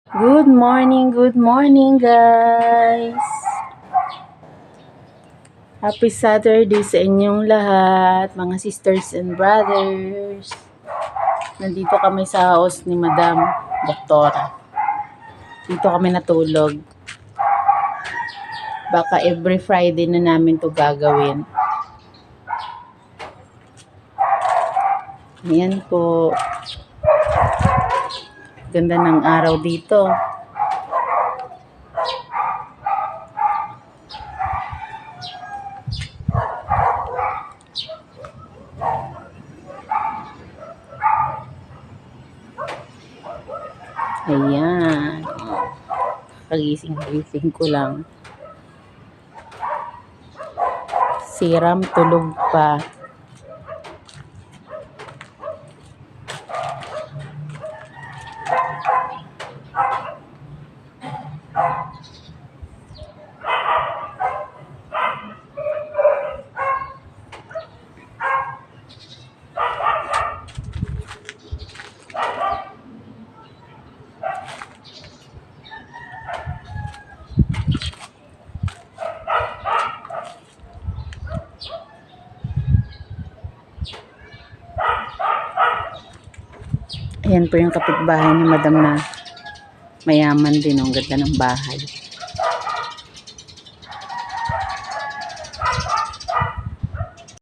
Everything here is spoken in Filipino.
Good morning guys! Happy Saturday sa inyong lahat, mga sisters and brothers. Nandito kami sa house ni Madam Doktora. Dito kami natulog. Baka every Friday na namin to gagawin. Ayan po. Ganda ng araw dito. Ayan. Kagising ko lang. Si Ram tulog pa. Ayan po yung kapitbahay ni Madam na mayaman din. Ang ganda ng bahay.